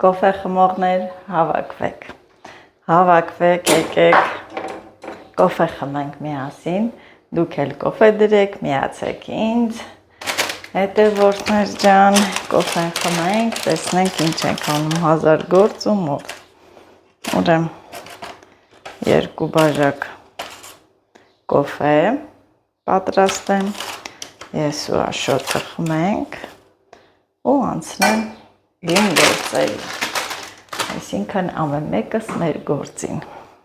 Կոֆե խմողներ հավաքվեք, եկեք, կոֆե խմենք միասին, դուք էլ կոֆե դրեք, միացեք ինձ, հետևորդներ ջան, կոֆեն խմենք, տեսնենք ինչ ենք անում 1000 գործ ու մոտ, ուրեմն 2 բաժակ կոֆե պատրաստեմ, ես ու Աշոտը խմենք ու անցնեմ իմ գործերի, այսինքն ամեն մեկս մեր գործին,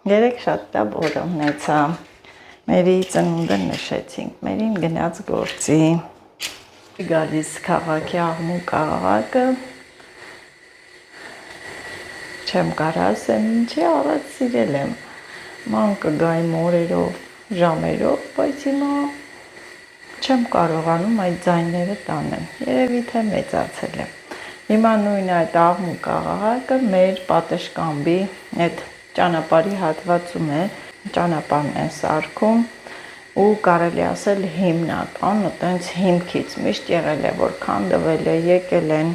երեկ շատ լավ օր ունեցա, մերի ծնունդը նշեցինք, մերին գնաց գործի, գալիս քաղաքի աղմուկ աղաղակը, չեմ կարող ասեմ ինչի առաջ սիրել եմ, ման կգայ մորերով, ժամերով, բայց հիմա չեմ կարողանում այդ ձայները տանեմ, երևի թե մեծացել եմ, հիմա նույն այդ աղմուկ աղաղակը մեր պատշգամբի այդ ճանապարհի հատվածում է, ճանապարհն են սարքում ու կարելի ասել հիմնական, այտենց հիմքից միշտ եղել է, որ քանդվել է, եկել են,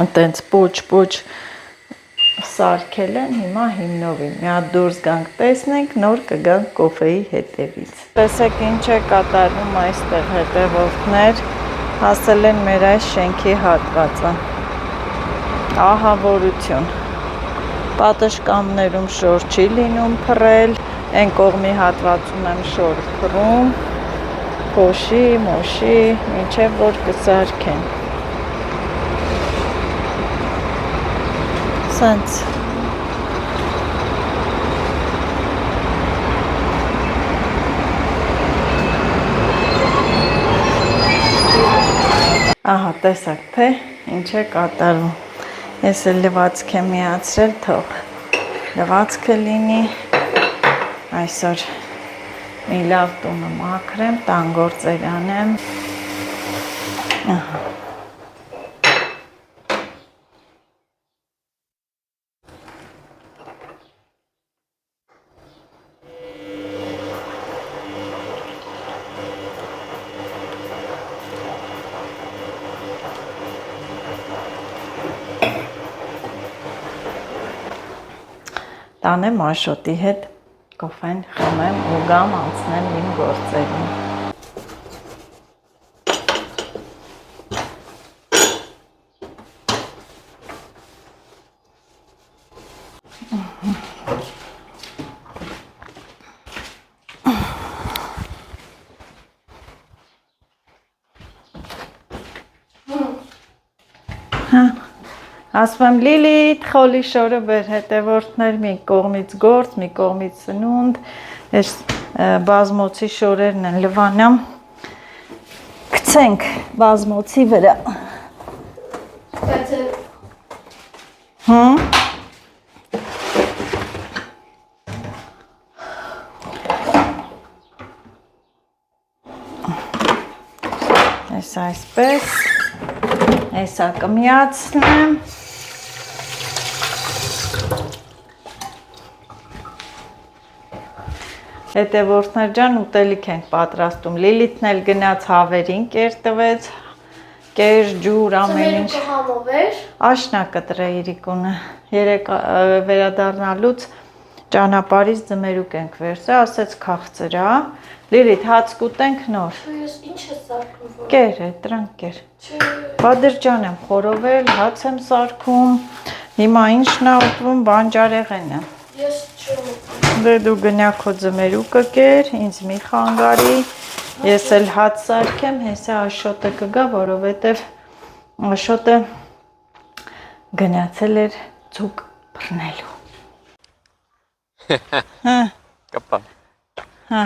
այտենց պուչ սարքել են, հիմա հիմնովին, մի հատ դուրս գանք տեսնենք, նոր կգանք կոֆեի հետևից։ Տեսեք ինչ է կատարվում այստեղ հետևորդներ, հասել են մեր այս շենքի հատվածը, ահավորություն, պատշգամբներում շոր չի լինում փռել, այն կողմի հատվածում եմ շոր փռում, փոշի, մոշի, մինչև որ կսարքեն։ Սենց։ Ահա, տեսակ թե ինչ է կատարվում։ Ես էլ լվացք եմ միացրել, թող լվացքը լինի, այսօր մի լավ տունը մաքրեմ, տան գործեր անեմ, ահա։ Տանեմ Աշոտի հետ կոֆեն խմեմ ու գամ անցնեմ իմ գործերին։ Ասում եմ Լիլիթ, խոլի շորը բեր, հետևորդներ մի կողմից գործ, մի կողմից սնունդ, ես բազմոցի շորերն են լվանամ, կցենք բազմոցի վրա։ Ես այսպես, եսա կմիացնեմ, հետևորդներ ջան ուտելիք ենք պատրաստում, Լիլիթն էլ գնաց հավերին կեր տվեց, կեր, ջուր, ամեն ինչ, աշնա կտրե իրիկունը, երեկ վերադառնալուց ճանապարհից ձմերուկ ենք վերցրել, ասեց քաղցրա, Լիլիթ հաց կուտենք նոր, ինչ է սարքում, կեր է, դրանք կեր, բադրջան եմ խորովել, հաց եմ սարքում, հիմա ինչն է ուտվում, բանջարեղենը, ես չեմ Դե դու գնա քո ձմերուկը կեր, ինձ մի խանգարի, ես էլ հաց սարքեմ, հեսա Աշոտը կգա, որովհետև Աշոտը գնացել էր ձուկ բռնելու։ Հա։ Կապա։ Հա։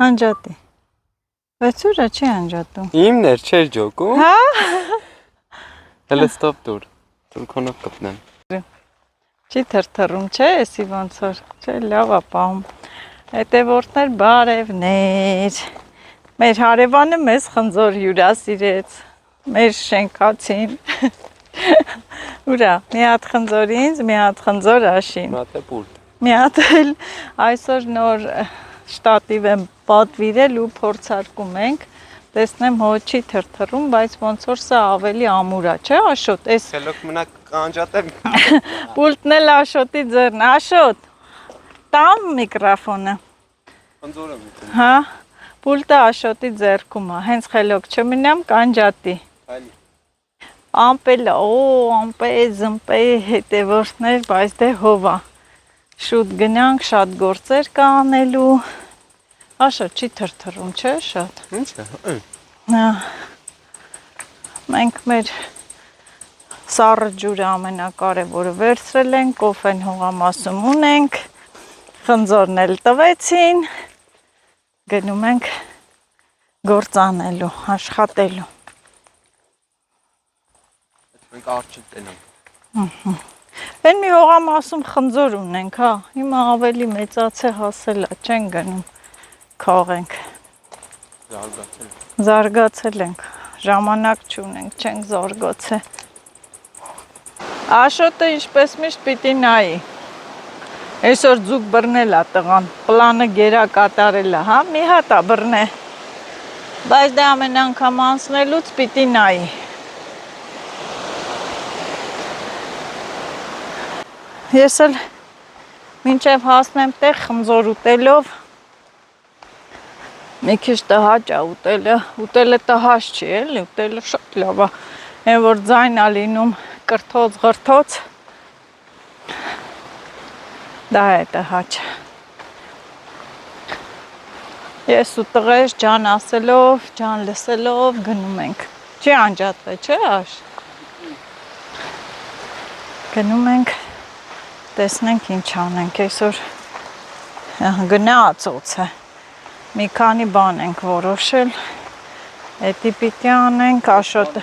Անջատի։ Բայց ուրա չի անջատում։ Իմն էր, չէր ջոկում։ Հա։ Հələ ստոպ դուր։ Դուր քոնով կպնեմ։ Չի թրթռում, չէ, էսի ոնց որ, չէ, լավ է պահում։ Հետևորդներ բարևներ։ Մեր հարևանը մեզ խնձոր հյուրասիրեց։ Մեր շենքացին։ Ուրա, մի հատ խնձոր ինձ, մի հատ խնձոր Աշին։ Մի հատ է բուրդ։ Մի հատ էլ այսօր նոր շտատիվ եմ պատվիրել ու փորձարկում ենք։ տեսնեմ հոչ չի թրթռում, բայց ոնց որ սա ավելի ամուր է, չէ, Աշոտ, էս Քելոք մնաք կանջատեմ։ պուլտն էլ Աշոտի ձեռն, Աշոտ, տամ միկրոֆոնը, Անձորը միտում։ հա, պուլտը Աշոտի ձեռքում է, հենց խելոք չմնամ կանջատի, Այլի։ ամպելը, ամպե հետևորդներ, բայց դե հովա, շուտ գնանք, շատ գործեր կա անելու, Աշոտ չի թրթռում, չէ, շատ, Ինչ է։ Հա, մենք մեր սառը ջուրը ամենակարևորը վերցրել ենք, կոֆեն հողամասում ունենք, խնձորն էլ տվեցին, գնում ենք գործանելու, աշխատելու։ Մենք արջ տենանք։ Են մի հողամասում խնձոր ունենք, հա, հիմա ավելի մեծացե հասել է, չեն գնում, քաղենք, Զարգացել։ զարգացել ենք, ժամանակ չունենք, չենք զարգացել։ Աշոտը ինչպես միշտ պիտի նայի, այսօր ձուկ բռնել է տղան, պլանը գերա կատարել է, հա, մի հատ է բռնե, բայց դե ամեն անգամ անցնելուց պիտի նայի։ Ես էլ մինչև հասնեմ տեղ խմձոր ուտելով, մի քիչ տհաճ է ուտելը տհաճ չի էլի, ուտելը շատ լավ է, այն որ ձայն է լինում կրթոց, ղրթոց, դա է տհաճ։ Ես ու տղես ջան ասելով, ջան լսելով գնում ենք, չի անջատվե, չէ Աշ, գնում ենք, տեսնենք ինչ անենք, այսօր գնացոց է, մի քանի բան ենք որոշել, էդի պիտի անենք, Աշոտը,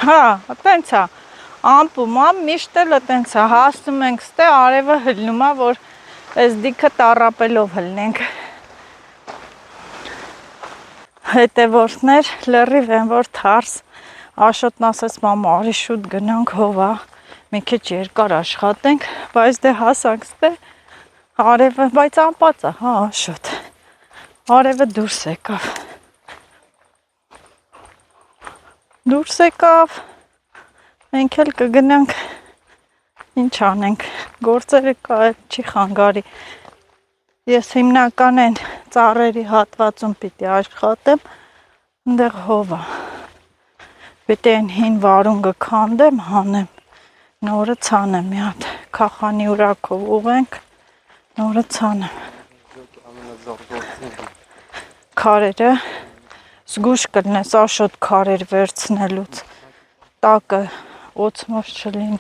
հա, տենց է, ամպում, միշտ էլ տենց է, հասնում ենք ստե, արևը հլնում է, որ այս դիքը տառապելով հլնենք, հետևորդներ, լրիվ են, որ թարս, Աշոտն ասեց, մամա, արի շուտ գնանք հովա, մի քիչ երկար աշխատենք, բայց դե հասանք ստե, արևը, բայց անպած է, հա, Աշոտ, արևը դուրս եկավ, մենք էլ կգնանք, ինչ անենք, գործերը կա, չի խանգարի, ես հիմնական են ծառերի հատվածում պիտի աշխատեմ, ընդեղ հովա, պիտի են հին վարունգը քանդեմ, հանեմ, նորը ցանեմ մի հատ, քախանի ուրակով ուղենք, նորը ցանեմ, քարերը, զգուշ կլնես Աշոտ քարեր վերցնելուց, տակը օծմոց չլինի,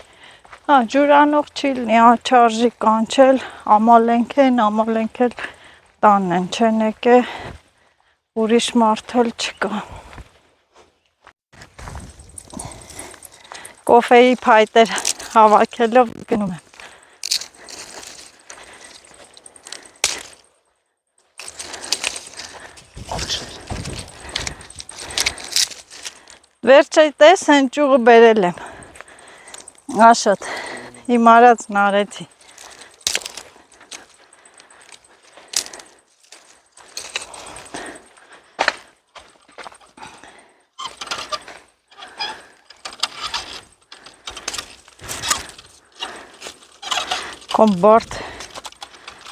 հա, ջուրանող չի լինի, չարժի կանչել, ամալենք էլ տանն են, չեն եկե, ուրիշ մարդ էլ չկա, կոֆեի փայտեր հավաքելով գնում եմ, վերջը տես հեն ճուղը բերել եմ, Աշոտ, իմ արածն արեցի, կոմբորդ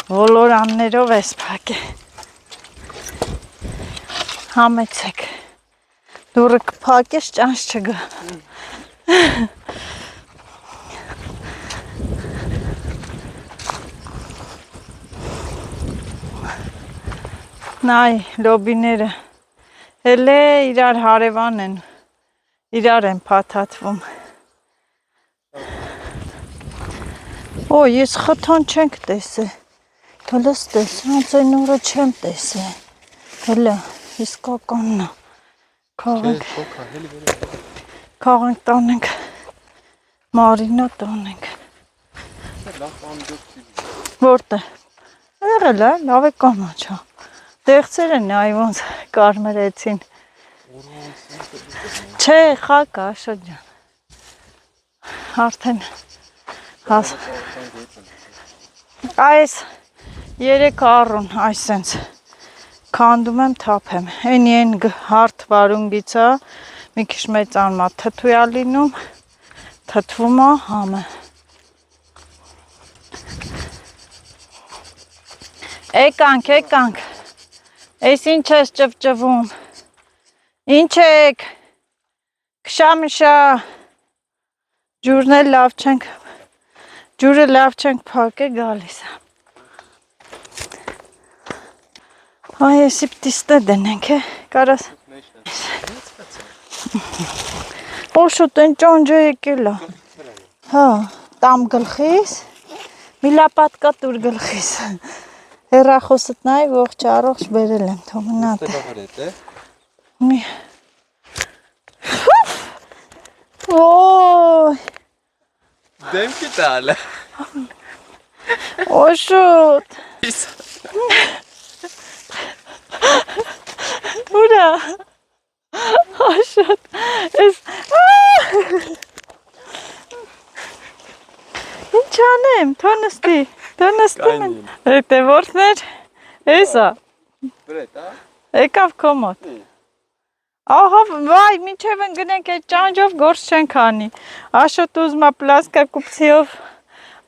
ոլորաններով ես պակ է, համեցեք, դուրը կպակ ես ճանց չգա, նայ լոբիները, էլ է իրար հարևան են, իրար են պաթաթվում, Օ, ես խթան չենք տեսե, հլս տես, ոնց այն օրը չեմ տեսե, հլը, իսկականն է, քաղենք տանենք, մարինա տանենք, որտե, եղել է, լավ է կանաչա, դեղցեր են նայ ոնց կարմրեցին, չէ, խակ Աշոտ ջան, արդեն, այս երեք առուն, այս սենց, քանդում եմ, թափեմ։ Այն հարթ վարունգիցա, մի քիչ մեծանում է, թթույա լինում, թթվում է, համը։ Եկանք, էս ինչ ես ճվճվում, ինչ եք, քշամշա, ջուրը լավ չենք փակե գալիս է։ Այ եսի պտիստը դնենք է, կարաս։ Օշոտ են ճանջը եկել է։ Հա, տամ գլխիս, մի լապատկա տուր գլխիս։ Հեռախոսըտ նայ ողջ առողջ բերել եմ, թող մնա դե։ Մի Ոյ Դեմքի տալը։ Օշոտ Ուրա Օշոտ Ես Ինչ անեմ, թո նստի մեն Էտե որդներ, էսա Բրետ, Եկավ կոմոտ Ահա, վայ, մինչև են գնենք այդ ճանջով գործ չենք անի Աշոտ ուզմա պլասկա կուպցիով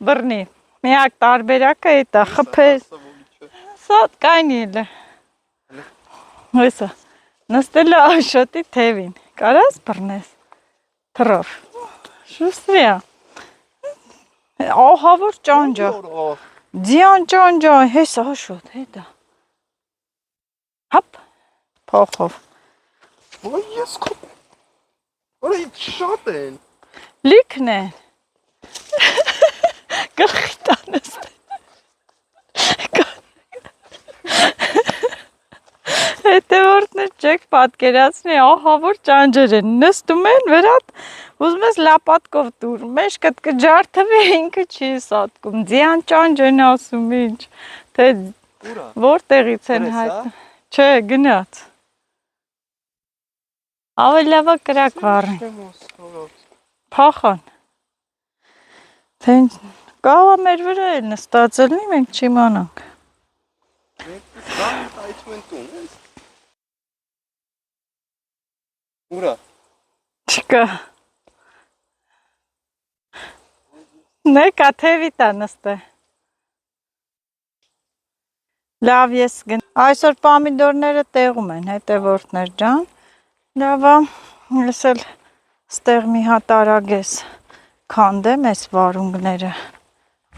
բռնի Միակ տարբերակը էտ է, խպես Սատ կայնիլ է Հեսա, նստել է Աշոտի թևին Կարաս բռնես թրով Շուստրի է Ահա որ ճանջա Ձյան ճանջա, հեսա Աշոտ, հետա Հապ, փոխով Ոյ ես քո Ոյ շատ են Լիքն է Գլխի տանս Հետևորդներ չեք պատկերացնի, ահա որ ճանջեր են, նստում են վերատ, ուզում ես լապատկով տուր, մեջքդ կջարդվի, ինքը չի սատկում, ձյան ճանջ են ասում ինչ, թե որտեղից են հայտ, չէ, գնաց, ավելի լավա կրակ վառին, փախան, թե կաղա մեր վրա է նստածել, մենք չիմանանք, Ուրա Չկա Նեկա թևիտա նստե Լավ ես գն Այսօր պամիդորները տեղում են հետևորդներ ջան Լավա ես էլ ստեղ մի հատ արագես քանդեմ ես վարունգները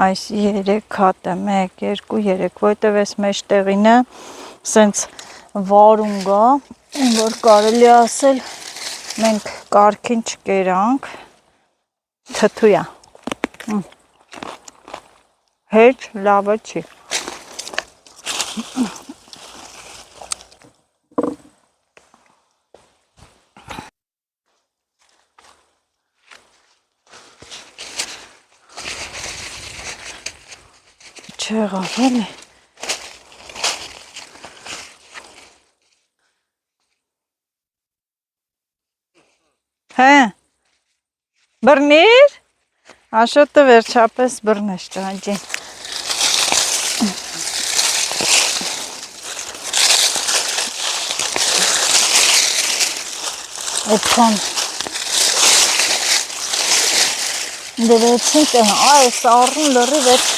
Այս 3 հատ է 1, 2, 3 Որտև ես մեջ տեղինը սենց վարունգա որ կարելի ասել մենք կարգին չկերանք թթույա Հեչ լավը չի Չեղավ էլի Հե բռնիր Աշոտը վերջապես բռնես ջանջին Այդքան դրեցինք այս առուն լրի վեր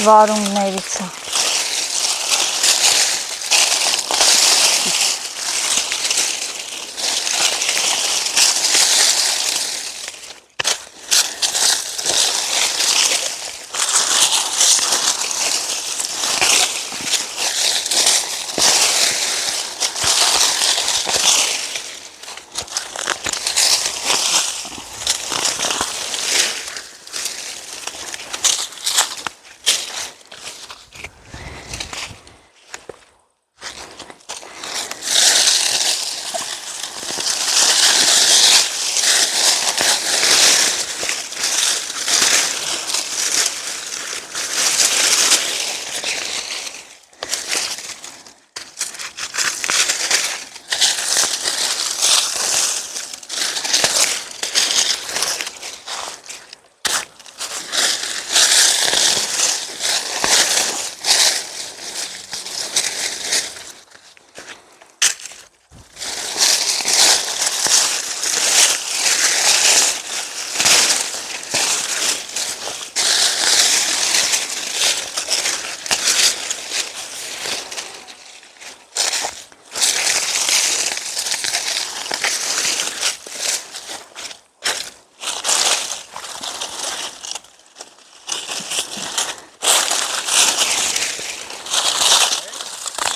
վարունգներից է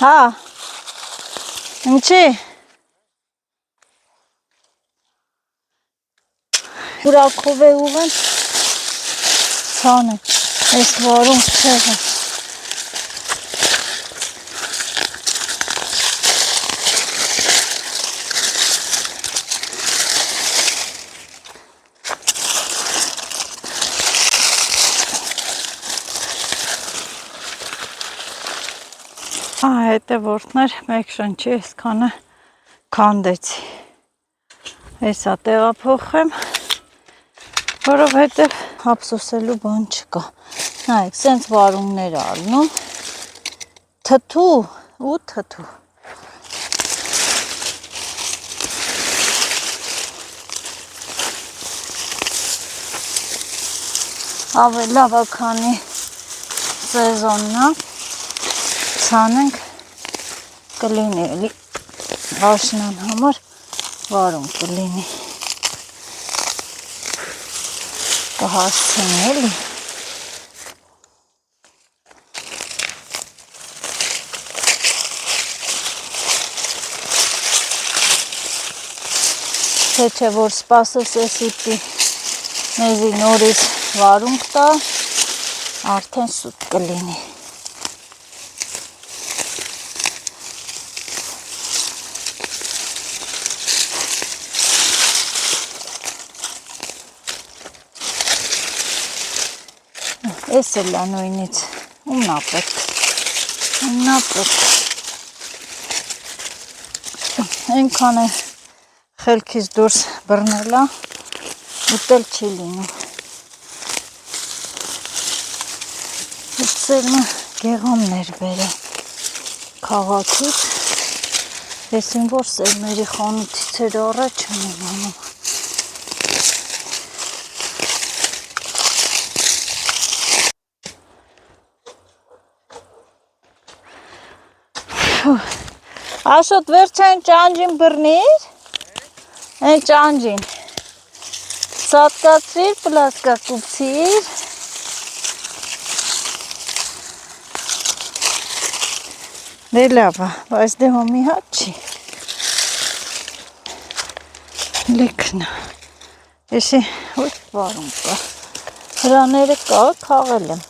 Հա։ Ինչի։ Ուրակով է ուղեն։ Ցանը։ Այս վարում չեղը։ Հետը որդներ մեկ շնչի այսքանը քանդեցի։ Հեսա տեղափոխեմ, որովհետև ափսոսելու բան չկա։ Նայեք, սենց վարունգներ առնում, թթու ու թթու։ Ավելի լավականի սեզոննա ցանենք կլինի էլի աշնան համար վարում կլինի կհասցնի էլի թե որ սպասես էսիտի մեզի նորից վարում կտա արդեն սուտ կլինի Էս էլ է նույնից, ումնա պետք, այնքան է խելքից դուրս բռնելա, ուտել չի լինում, սերմը գեղամներ բեր է քաղաքից, եսին որ սերմերի խանութից էր առաջ չեմ իմանում Աշոտ վերջային ճանջին բռնիր, այն ճանջին, սատկացրիր, պլասկա կուպցիր, դե լավ, բայց դե հոմի հատ չի, լիքնա, եսի ոյ վարում կա, հրաները կա, կաղել եմ,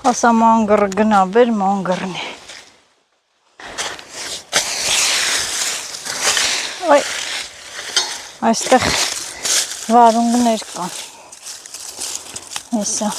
ասա մանգրը գնա բեր մանգրն է ոյ այստեղ վարունգներ կան հեսա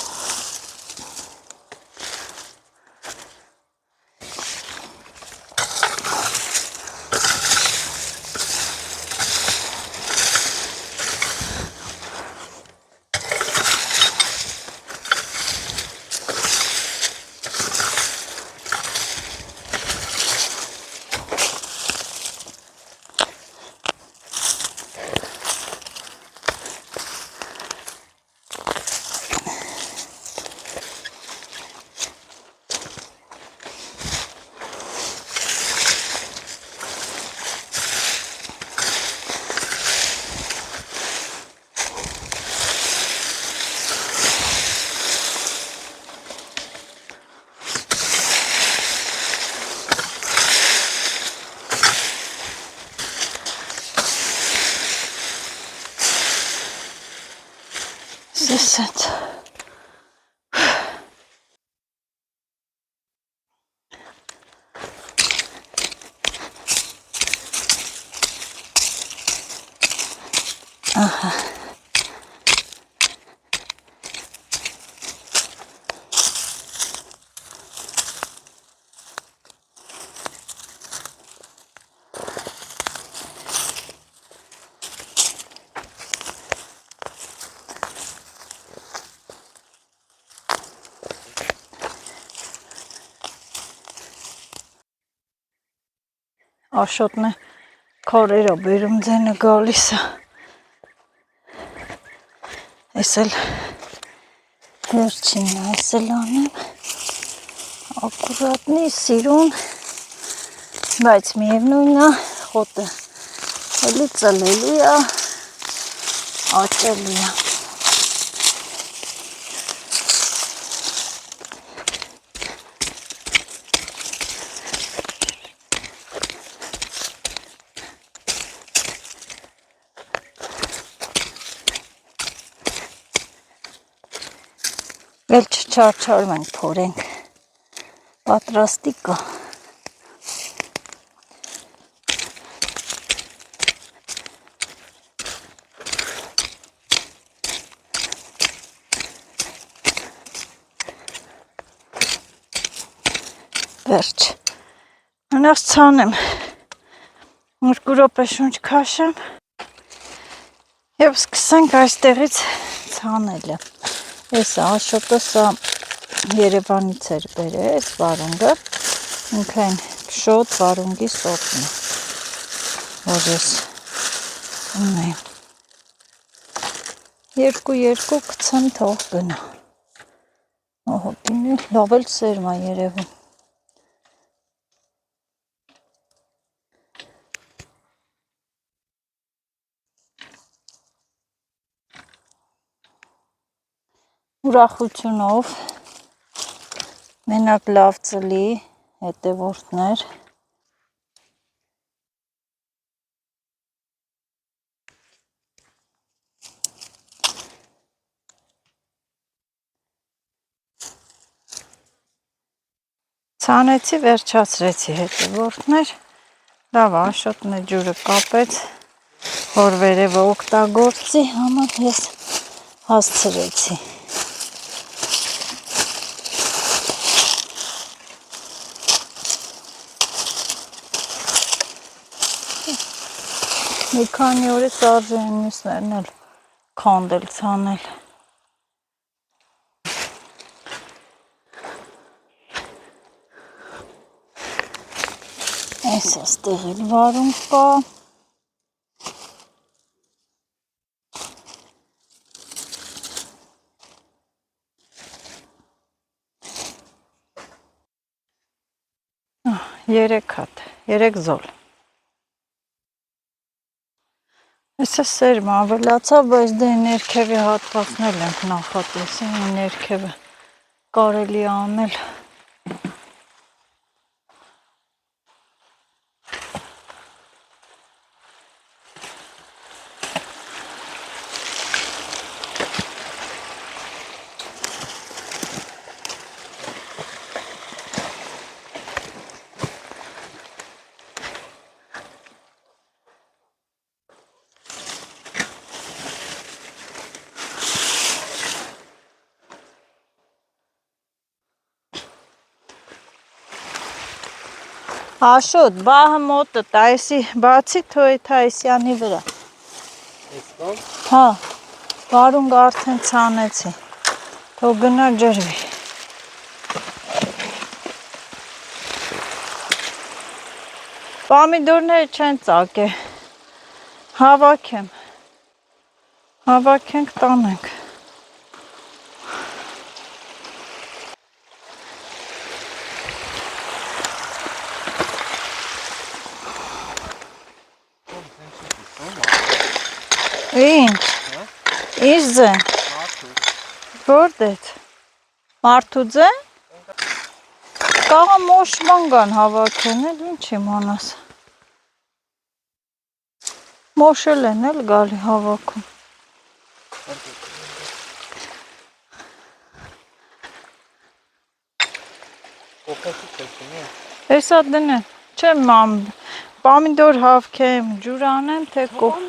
Սիսած Ահա։ Աշոտն է քարերը բերում ձենը գալիս է։ Ես էլ վերջինն այս էլ անեմ, ակուրատնի սիրուն, բայց միևնույն է, խոտը էլի ծլելի է, աճելի է։ Էլ չչարչարում ենք, փորենք, պատրաստի կա։ Վերջ, մնաց ցանեմ, երկու րոպե շունչ քաշեմ և սկսենք այստեղից ցանելը։ Ես Աշոտը սա Երևանից էր բերել վարունգը, ինքն շոտ վարունգի սորտն է, որ ես ունեմ։ Երկու կցեմ թող գնա։ Ահոտին է, լավ էլ սերմ է երևում։ Ուրախությունով մենակ լավ ծլի հետևորդներ ցանեցի, վերջացրեցի հետևորդներ, լավ Աշոտն է ջուրը կապեց, որ վերևը օգտագործի, համար ես հասցրեցի։ Մի քանի օրից արժե են մյուսներն էլ քանդել, ցանել։ Այս այստեղ էլ վարունգ կա։ Երեք հատ, երեք զոլ։ Այսը սերմը ավելացավ, բայց դե ներքևի հատվածն էլ ենք նախատեսին, ներքևը կարելի անել։ Աշոտ, բահը մոտը, տայսի, բացի թայսյանի վրա։ Իսկոն։ Հա, վարունգ արդեն ցանեցի, թող գնա ջրվի։ Պամիդորները չեն ծակե, հավաքենք տանենք։ Ինչ, ինչ ձեն, որդ էդ, մարդու ձեն, կաղա մոշման գան հավաքեն էլ, ինչ իմանաս, մոշել են էլ գալի հավաքում, Հեսա դնեն, չեմ պամիդոր հավքեմ, ջուր անեմ, թե կող,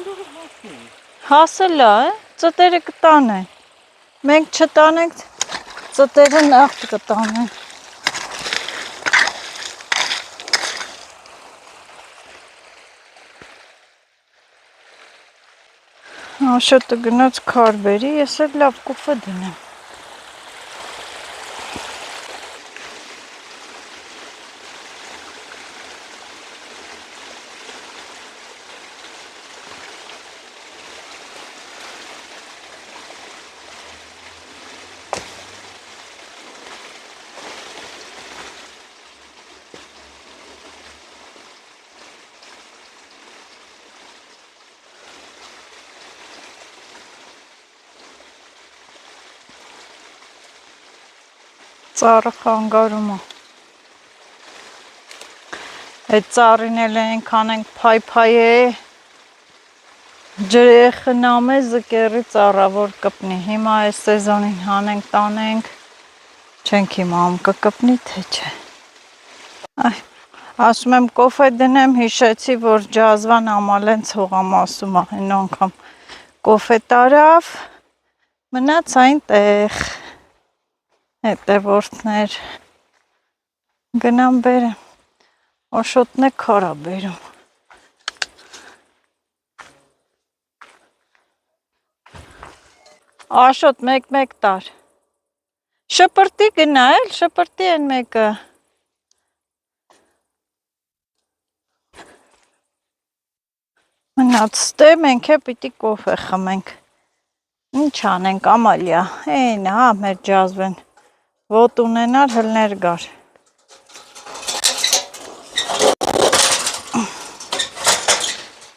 Հասել է, ծտերը կտանեն։ Մենք չտանենք, ծտերը նախ կտանեն։ Աշոտը գնաց քար բերի, ես էլ լավ կոֆե դնեմ։ Ծառը խանգարում է։ Այդ ծառին էլ այնքան ենք փայփայ է, ջրե խնամ է զկերի ծառա, որ կպնի։ Հիմա այս սեզոնին հանենք, տանենք, չենք իմանում կկպնի, թե չէ։ Այ, ասում եմ կոֆե դնեմ, հիշեցի, որ ջազվան ամալեն ցողամասում է, հեն անգամ կոֆե տարավ, մնաց այնտեղ։ Հետևորդներ գնամ բերեմ, Աշոտն է քարա բերում։ Աշոտ մեկ տար։ Շպրտի գնա էլ, շպրտի են մեկը։ Մնաց ստե մենք է պիտի կոֆե խմենք։ Ինչ անենք Ամալիա, էն հա մեր ջազվեն։ Ոտ ունենար հլներ գար։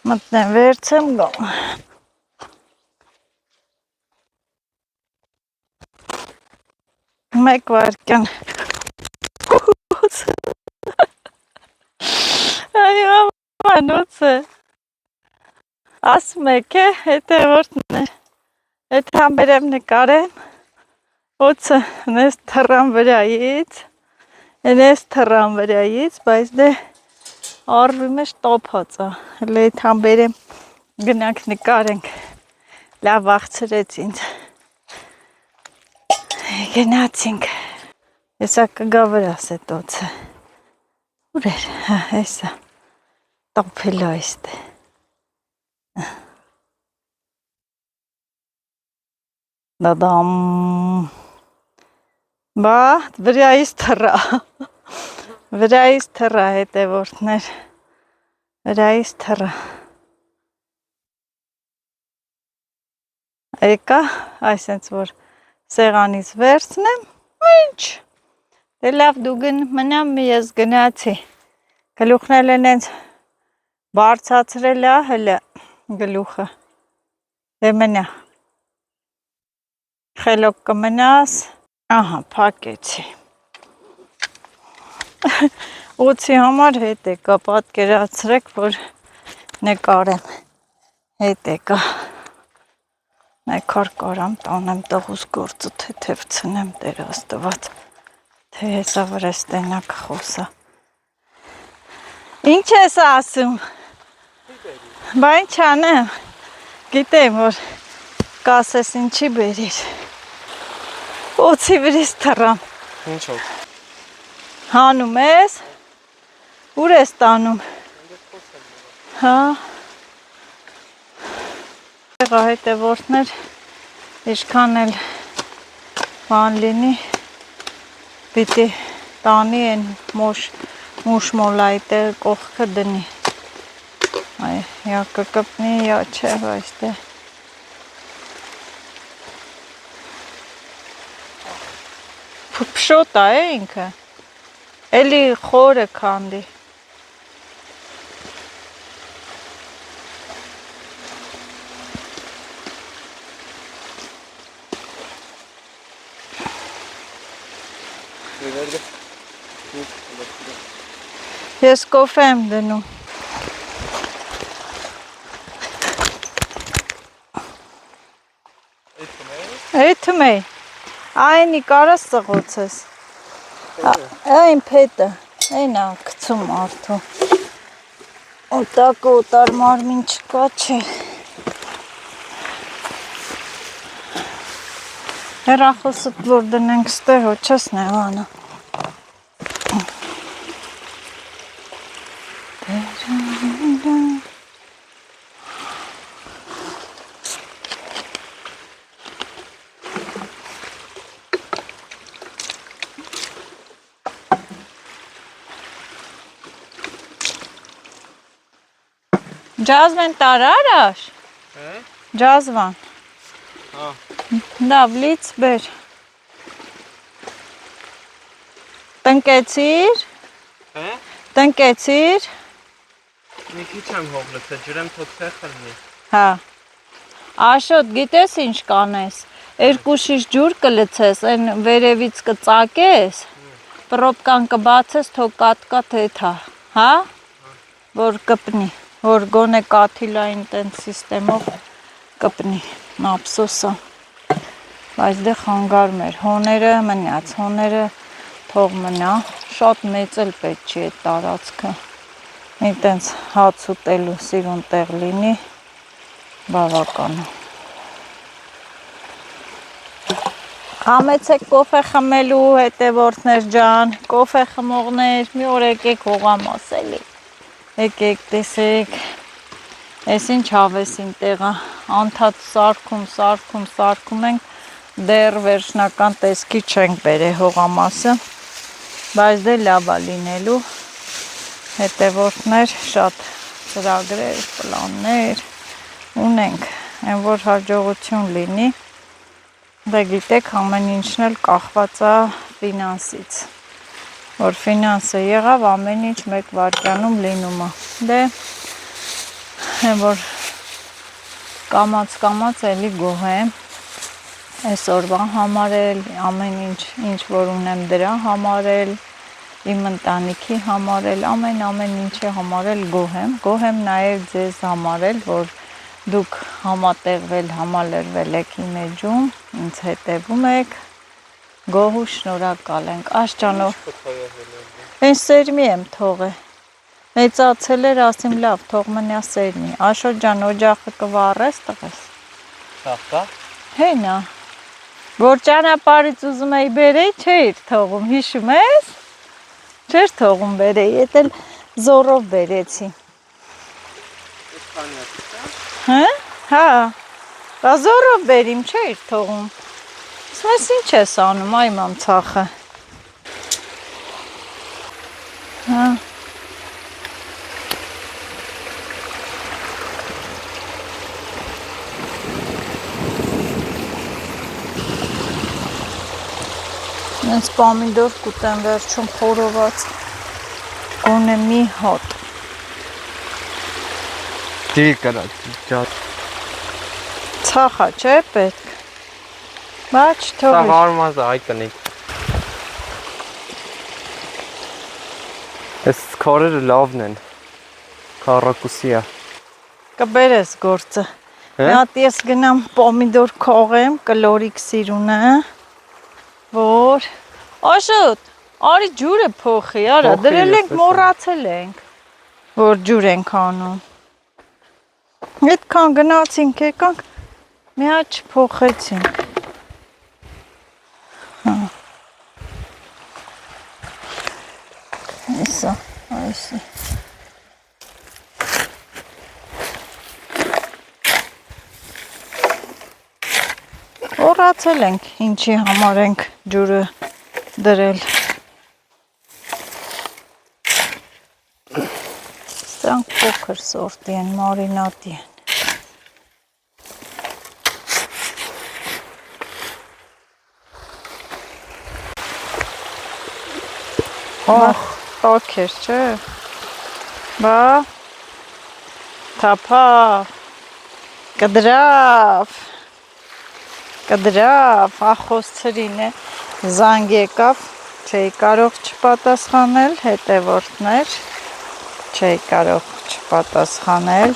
Մտնեմ վերցեմ գամ։ Մեկ վարկյան։ Այո, մանուց է։ Ասում եք է, հետևորդն է։ Այդ համբերեմ նկարեմ։ Ոցը նես թռան վրայից, բայց դե արվի մեջ տոփած է։ Հələ այդ համբերեմ գնանք նկարենք։ Լավ աղցրեց ինձ։ Գնացինք։ Հեսա կգա վրաս էդ օծը։ Ուր էր, հա, հեսա։ Տոփել է այստե։ Դադամ։ Բա, վրայից թռա հետևորդներ, վրայից թռա, եկա, այսենց որ սեղանից վերցնեմ, ինչ, դե լավ դու մնամ ես գնացի, գլուխն էլ են ենց բարձացրել է հլը գլուխը, դե մնա, խելոք կմնաս, ահա, փակեցի։ Օծի համար հետ եկա, պատկերացրեք, որ նկարեմ, հետ եկա, նեկար կարամ տանեմ տղուս գործը թեթև ցնեմ Տեր Աստված, թե հեսա վրես տենակ խոսա։ Ինչ ես ասում, բա ինչ անեմ, գիտեմ, որ կասես ինչի բերիր, օծի վրից թռամ։ Ինչով։ Հանում ես, ուր ես տանում, հա, եղա հետևորդներ, իշքան էլ բան լինի, պիտի տանի են մուշմոլայի տեղ կողքը դնի, այ, յա կկպնի, յա չէ, բայց դե, փշոտ է ինքը, էլի խորը քանդի։ Ես կոֆե եմ դնում։ Էթում է, այնի կարաս սղոցես, այն պետը, այն է կցում արդու, օտակը օտար մարմին չկա չէ, Հեռախոսդ որ դնենք ստեղ հո չես նեղանա։ Ջազվեն տարարաշ։ Ջազվան։ Լավ, լից բեր։ Տնկեցիր։ Տնկեցիր։ Մի քիչ եմ հողլեցել, ջրեմ թոքսեր խլնի։ Հա։ Աշոտ, գիտես ինչ կանես։ Երկու շիշ ջուր կլցես, այն վերևից կծակես, պրոպկան կբացես, թող կատ-կատ էթա, հա։ Որ կպնի, որ գոնե կաթիլային տենց սիստեմով կպնի, ափսոսա։ Բայց դե խանգարում էր, հոները մնաց, հոները թող մնա, շատ մեծ էլ պետք չի այդ տարածքը, մի տենց հաց ուտելու սիրուն տեղ լինի, բավական է։ Համեցեք կոֆե խմելու հետևորդներ ջան, կոֆե խմողներ, մի օր եկեք հողամաս էլի, եկեք տեսեք, ես ինչ հավեսին տեղը, անդադ սարքում ենք, դեռ վերջնական տեսքի չենք բերե հողամասը, բայց դե լավ է լինելու, հետևորդներ, շատ ծրագրեր, պլաններ ունենք, այն որ հաջողություն լինի, դե գիտեք ամեն ինչն էլ կախված է ֆինանսից, որ ֆինանսը եղավ ամեն ինչ մեկ վայրկյանում լինում է, դե այն որ կամաց էլի գոհեմ, այսօրվա համարել, ամեն ինչ որ ունեմ դրա համարել, իմ ընտանիքի համարել, ամեն ինչի համարել գոհ եմ նաև ձեզ համարել, որ դուք համատեղվել, համալրվել եք իմ էջում, ինձ հետևում եք, գոհ ու շնորհակալ ենք, աշճանով, այն սերմի եմ թողել, մեծացել էր, ասիմ լավ, թող մնա սերմի, Աշոտ ջան, օջախը կվառես տղես, Սաղկա։ հենա, որ ճանապարից ուզում էի բերեի, չէիր թողում, հիշում ես, չէր թողում բերեի, էդ էլ զորով բերեցի, հա, զորով բերիմ, չէիր թողում, ես ինչ ես անում, այ մամ ծախը, հա, Ես պամիդոր կուտեմ վերջում խորոված, գոնե մի հատ։ Դի կրած, ջան։ Ցախա չէ պետք։ Բայց Սա թողի։ հարմազ է, այ կնիկ։ Այս քարերը լավն են։ Քառակուսի է։ Կբերես գործը։ Մի հատ ես գնամ պոմիդոր քողեմ, կլորիկ սիրունը, որ Աշոտ, արի ջուրը փոխի, արա, դրել ենք մոռացել ենք, որ ջուր ենք անում։ Այդքան գնացինք, եկանք, մի հատ չփոխեցինք։ Այսա, այսի։ Մոռացել ենք, ինչի համար ենք ջուրը դրել։ Սրանք փոքր սորտի են, մարինատի են։ Ահ, տաք էր, չէ։ Բա, թափավ, կդրավ, ախոսցրին է, զանգ եկավ, չէի կարող չպատասխանել, հետևորդներ, չէի կարող չպատասխանել,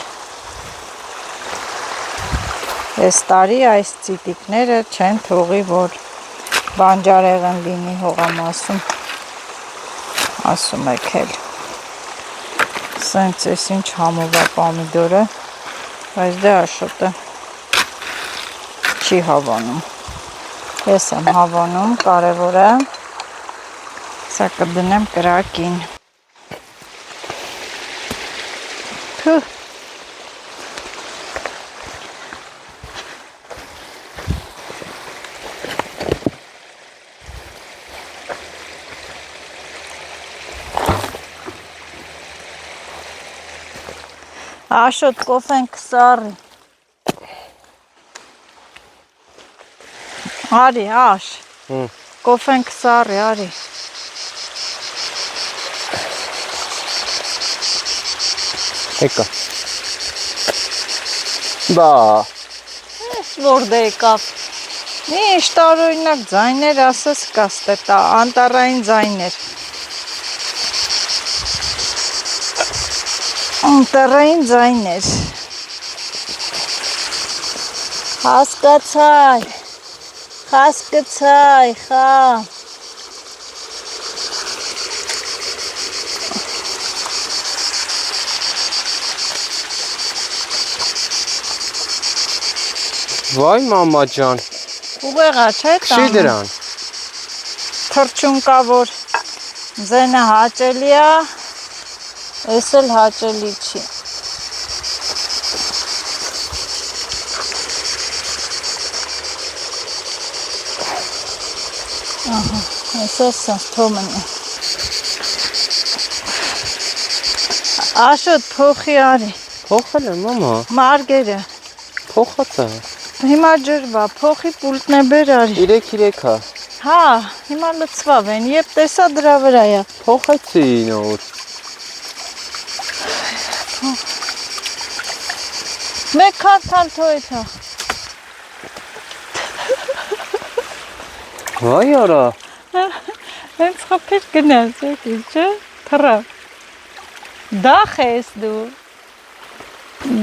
այս տարի այս ծիտիկները չեն թողի, որ բանջարեղեն լինի հողամասում, ասում եք էլ, սենց ես ինչ համով է պամիդորը, բայց դե Աշոտը չի հավանում, Ես եմ հավանում, կարևոր է։ Սա կդնեմ կրակին։ Թուh։ Աշոտ կոֆեն կսարի։ Արի, աշ։ Կոֆեն կսարի, արի։ Եկա։ Բա։ Ես որ դե եկավ։ Ինչ տարօրինակ ձայներ ասես կաստե տա, անտառային ձայներ։ Անտառային ձայներ։ Հասկացայ։ Հասկացայ, խա։ Վայ մամա ջան։ Ուղեղա չէ տանը։ Քշի դրան։ Թրջուն կա որ ձենը հաճելի է, ես էլ հաճելի չի։ Ահա, ես ես թոմն է։ Աշոտ փոխի արի։ Փոխել եմ մամա։ Մարգերը։ Փոխած է։ Հիմա ջրվա, փոխի պուլտն է բեր արի։ 3-3 է։ Հա, հիմա լծվավ են, եբ տեսա դրա վրա է։ Փոխեցի նոր։ Մեկ քարթալ թոյթա։ Վայ արա։ Հենց խփիր գնաց, եկի, չէ, թռա։ Դախ ես դու։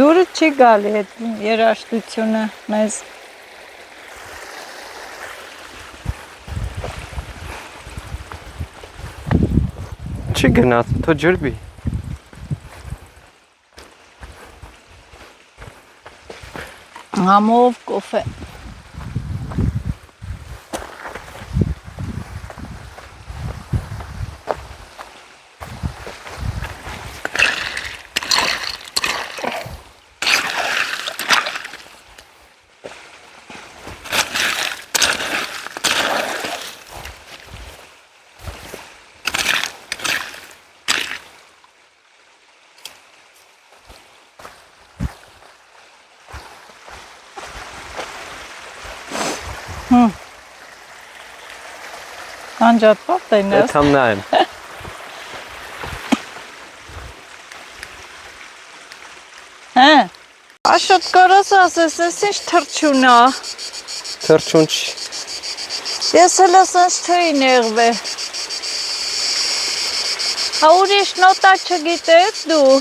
Դուրը չի գալի հետ երաշտությունը մեզ։ Չի գնաց, թո ջրբի։ Համով կոֆե։ Անջատված տենես։ Էդ համ նայեմ։ Հա։ Աշոտ կարաս ասես, ես ինչ թրջուն է։ Թրջուն չի։ Ես էլ ասենց չէի նեղվե։ Հա ուրիշ նոտա չգիտես դու։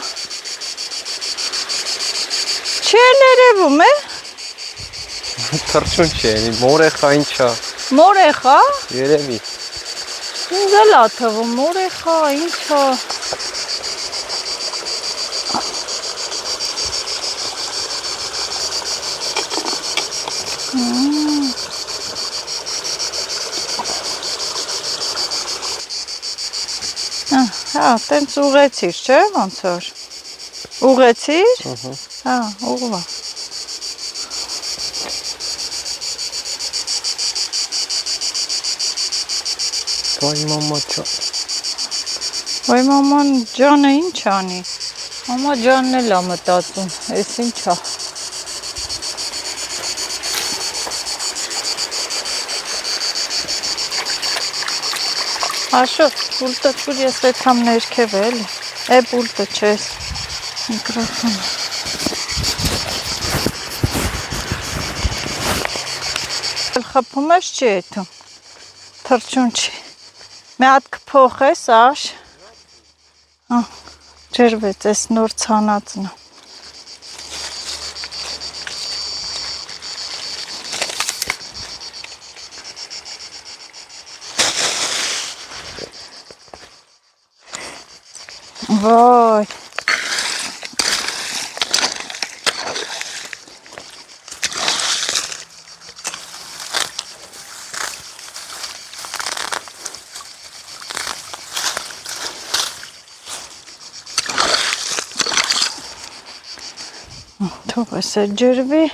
Չի ներևում է։ Թրջուն չի, մորեխա ինչա։ Մորեխա։ Երևի։ Ինձ էլ ա թվում, մորեխա, ինչա։ Հա, տենց ուղեցիր, չէ, ոնց որ։ Ուղեցիր։ Հա, ուղվա։ Վայ մամա ջան։ Վայ մաման ջանը ինչ անի։ Մամա ջանն էլ ա մտածում, ես ինչ ա։ Աշոտ, պուլտը տուր ես այդ համ ներքև է էլի։ Է պուլտը չես, միկրոֆոնը։ Խփում ես չի էթում, թրջուն չի։ Մի հատ կփոխես, աշ։ Ջրվեց, ես նոր ցանածն է։ Վայ։ Թող էսը ջրվի։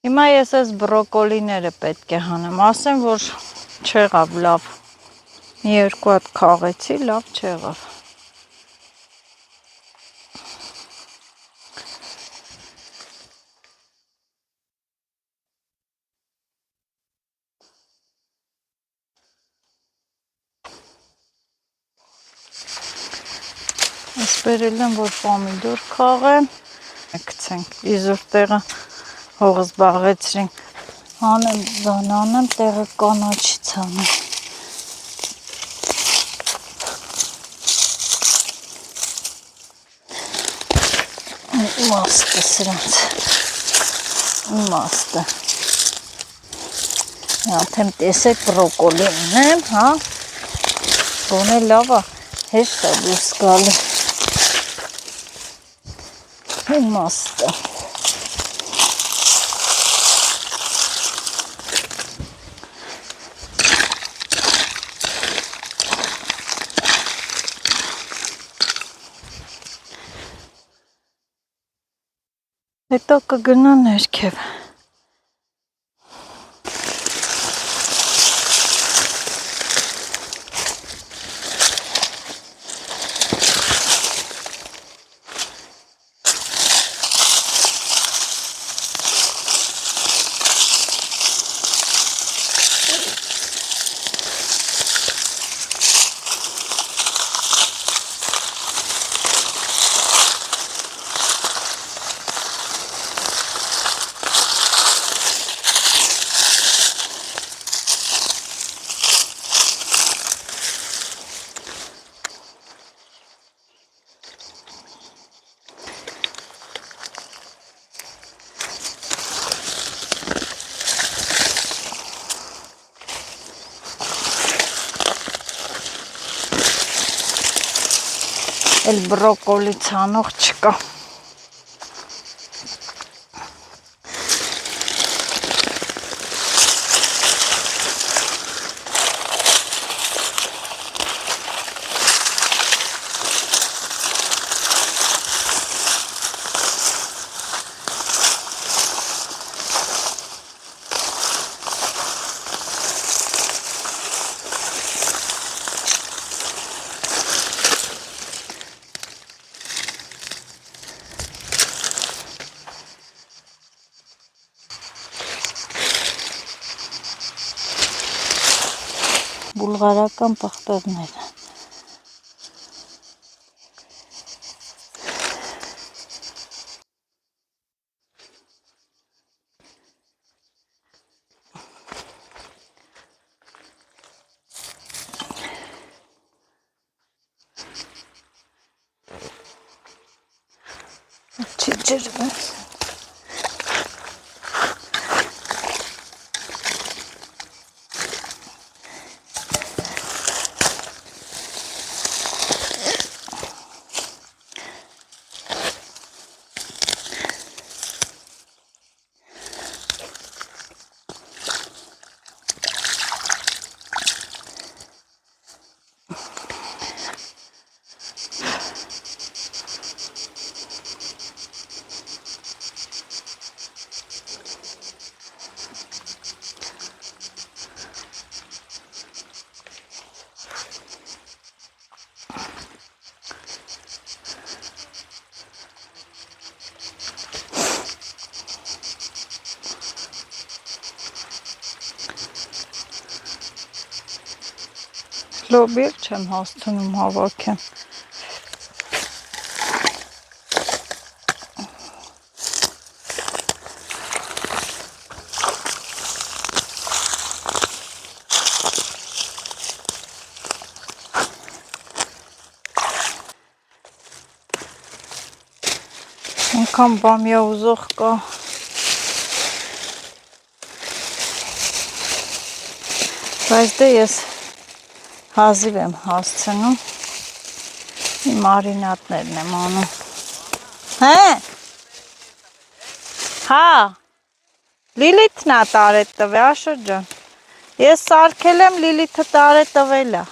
Հիմա ես այս բրոկոլիները պետք է հանեմ, ասեմ, որ չեղավ լավ։ Մի երկու հատ քաղեցի, լավ չեղավ։ Ես բերել եմ, որ պոմիդոր քաղեմ։ Գցենք իզուր տեղը հողս բաղեցրինք։ Հանեմ, բանանեմ, տեղը կանաչից հանեմ։ Իմաստը սրանց, իմաստը։ Յաթեմ տեսեք բրոկոլին եմ, հա, գոնե լավա, հեշտ է դուրս գալի, իմաստը։ Հետո կգնա ներքև։ Էլ բրոկոլի ցանող չկա։ Բուլղարական պղպեղները։ Չի ջրվում։ Լոբիեր չեմ հասցնում հավաքեմ։ Անգամ բամյա ուզող կա։ Բայց դե ես հազիվ եմ հասցնում, մարինատներն եմ անում։ Հե, հա, Լիլիթն է տարետ տվե, Աշոտ ջան, ես սարքել եմ, Լիլիթը տարե տվել է,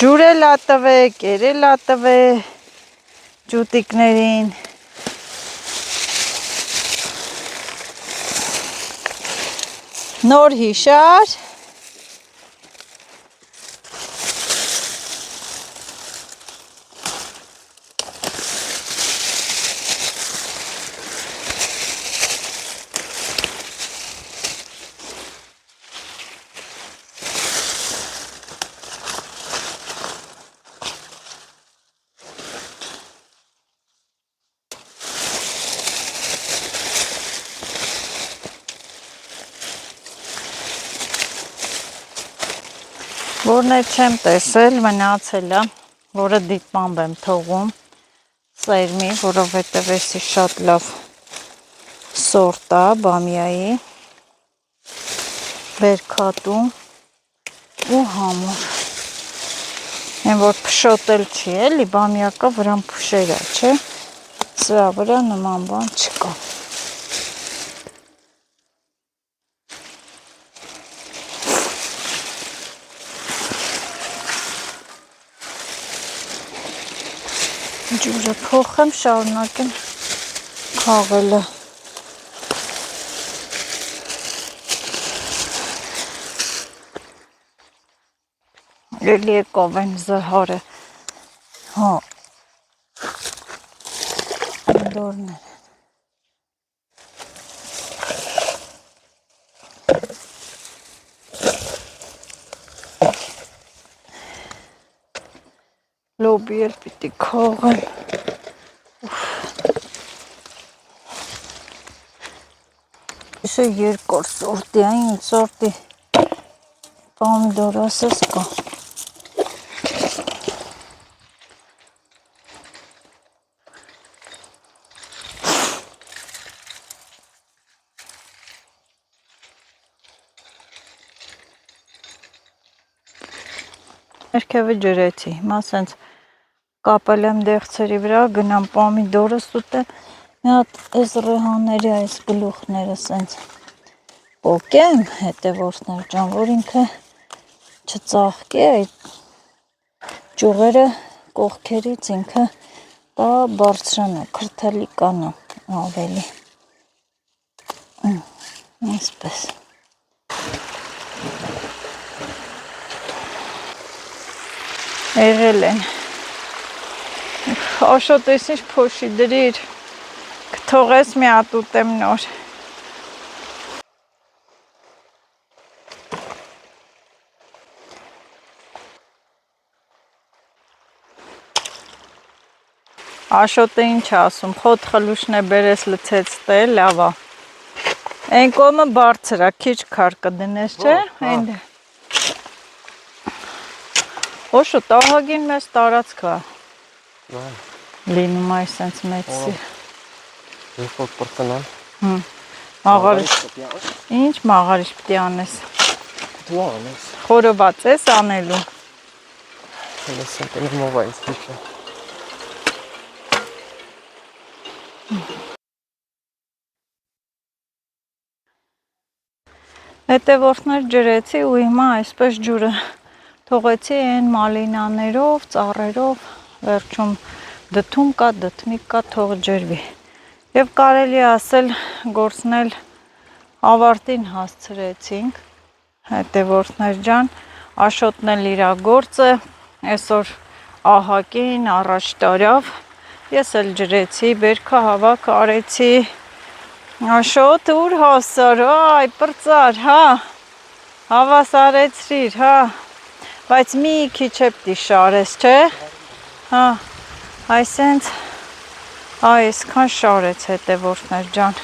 ջուրել է տվե, կերել է տվե, ջուտիկներին, Նոր հիշար։ Որն է չեմ տեսել, մնացել է, որը դիտմամբ եմ թողում, սերմի, որովհետև էսի շատ լավ սորտ է, բամիայի, բերքատու ու համոր։ Են որ փշոտել չի էլի, բամիակա վրան փշերա, չէ, սրա վրա նման բան չկա։ Ջուրը փոխեմ, շարունակեմ քաղելը։ Էլի եկավ են զհարը, հա, դորներ։ Լոբի էլ պիտի քաղեմ։ Իսը երկոր սորտի, այն սորտի պամիդոր ասես կա։ Ներքևը ջրեցի, հիմա սենց կապել եմ դեղցերի վրա, գնամ պամիդորը սուտեմ, մի հատ այս ռեհաների այս գլուխները սենց պոկեմ, հետևորդներ ջան, որ ինքը չծաղկի, այդ ճյուղերը կողքերից ինքը դա բարձրանա, քրթալի կանա ավելի, այսպես։ Եղել են, Աշոտ ես ինչ փոշի դրիր, կթողես մի հատ ուտեմ նոր։ Աշոտը ինչ ասում, խոտ խլուշն է բերես լցեց տե, լավա։ Այն կոմը բարձր է, քիչ քար կդնես, չէ, այնդ է։ Օշո, տահագին մեզ տարածք է։ Լինում այս սենց մեծի։ Երկոք պրտնան։ Մաղարիշ, ինչ մաղարիշ պտի անես։ Դու անես։ Խորոված ես անելու։ Հենց ընկել մովա ինձ դիքը։ Հետևորդներ ջրեցի ու հիմա այսպես ջուրը թողեցի այն մալինաներով, ծառերով, վերջում դդում կա, դդմիկ կա, թող ջրվի։ Եվ կարելի ասել գործնել ավարտին հասցրեցինք, հետևորդներ ջան, Աշոտն էլ իր գործը, այսօր ահակին առաջ տարավ, ես էլ ջրեցի, բերքա հավաք արեցի, Աշոտ ուր հասար, այ պրծար, հա, հավասարեցրիր, հա, բայց մի քիչ է պտի շարես, չէ, հա, այսենց, այսքան շարեց հետևորդներ ջան,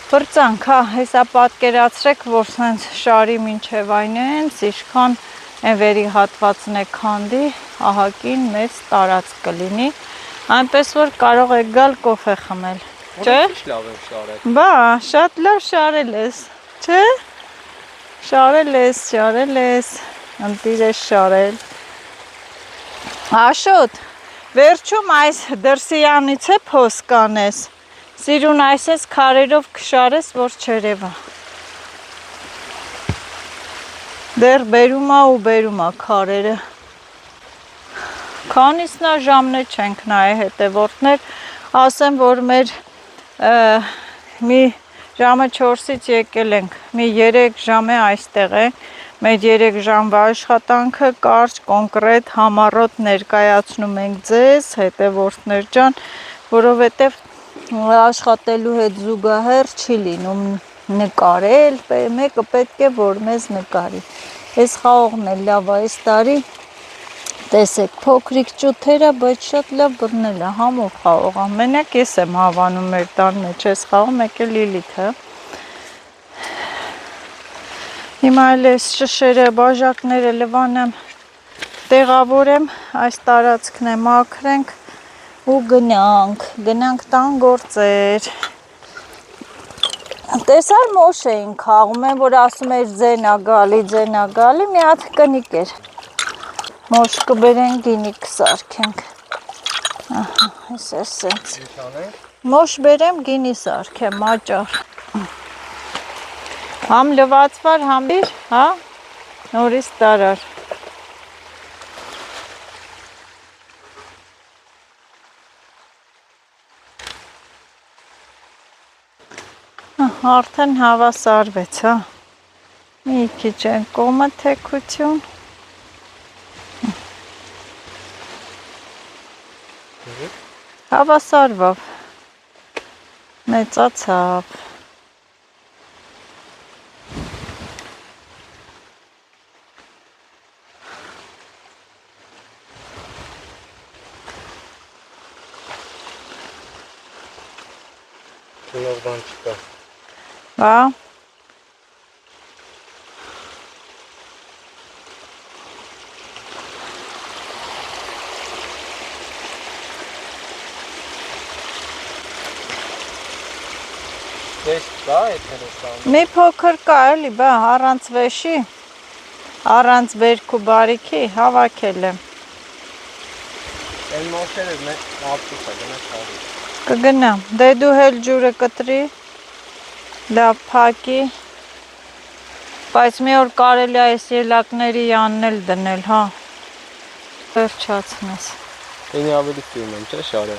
պրծանք, հա, հեսա պատկերացրեք, որ սենց շարի մինչև այնենց, իշքան են վերի հատվածն է քանդի, ահակին մեծ տարածք կլինի, այնպես որ կարող եք գալ կոֆե խմել, չէ, լավ եմ շարել։ բա, շատ լավ շարել ես, չէ, շարել ես, ընտիր ես շարել, Աշոտ, վերջում այս դրսիյանից է փոս կանես, սիրուն այսես քարերով կշարես, որ չերևա, դեռ բերում է ու բերում է քարերը, քանիսնա ժամն է չենք նայ հետևորդներ, ասեմ, որ մեր մի Ժամը 4-ից եկել ենք, մի 3 ժամ է այստեղ ենք, մեր 3 ժամվա աշխատանքը կարճ, կոնկրետ, համառոտ ներկայացնում ենք ձեզ, հետևորդներ ջան, որովհետև աշխատելու հետ զուգահեռ չի լինում նկարել, մեկը պետք է որ մեզ նկարի, այս խաղողն էլ լավ է, այս տարի տեսեք, փոքրիկ ճութերը, բայց շատ լավ բռնել է, համով խաղող, ամենակ ես եմ հավանում մեր տան մեջ, ես խաղող մեկ է Լիլիթը։ Հիմա էլ ես շշերը, բաժակները լվանեմ, տեղավորեմ, այս տարածքն է մաքրենք ու գնանք տան գործեր։ Տեսար մոշ էին խաղում են, որ ասում էր ձենա գալի, մի հատ կնիկ էր։ Մոշ կբերենք, գինի կսարքենք։ Ահա, այս սենց։ Մոշ բերեմ, գինի սարքեմ, մաճար։ Համ լվացվար, համ իր, հա, նորից տարար։ Արդեն հավասարվեց, հա։ Մի քիչ են կոմը թեքություն։ Հավասարվավ, մեծացավ։ Լավ բան չկա։ Բա։ Դες կա էթերոստան։ Մի փոքր կա էլի, բա առանց վեշի, առանց բերք ու բարիքի հավաքել եմ։ Այն մոշերը մեկ ապտուս է գնա չարի։ Կգնամ, դե դու հել ջուրը կտրի, լավ փակի, բայց մի օր կարելի այս ելակների յանն էլ դնել, հա, վերջացնես։ Ինի ավելի սիրում եմ, չէ շարը։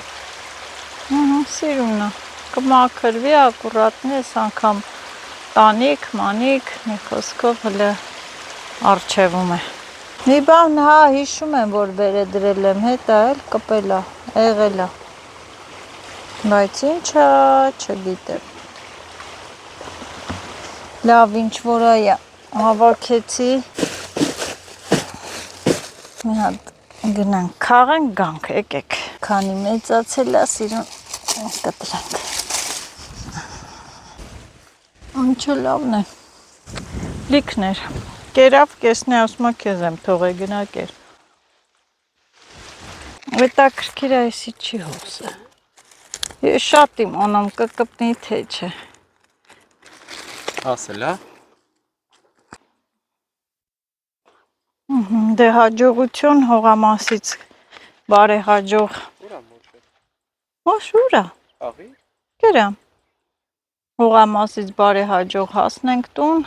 Սիրումն է, կմաքրվի, ակուրատնի, ես անգամ տանիք, մանիք, մի խոսքով հլը արջևում է։ Մի բան, հա, հիշում եմ, որ վերը դրել եմ, հետա էլ կպել է, եղել է, բայց ինչա, չգիտեմ։ Լավ, ինչ որ այա, հավաքեցի, մի հատ գնանք, քաղենք գանք, եկեք, քանի մեծացել է սիրուն, կտրենք։ Ինչը լավն է, լիքներ, կերավ կեսն է ասում է կեզ եմ թող է գնա կեր։ Հետաքրքիր այսի չի հոսը, ես շատ իմանում կկպնի թե չէ։ Ասել, հա։ Դե հաջողություն հողամասից բարեհաջող։ Ուրա մոշը։ Մոշ ուրա։ Աղի։ Կերամ։ Հողամասից բարեհաջող հասնենք տուն,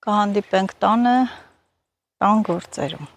կհանդիպենք տանը տան գործերում։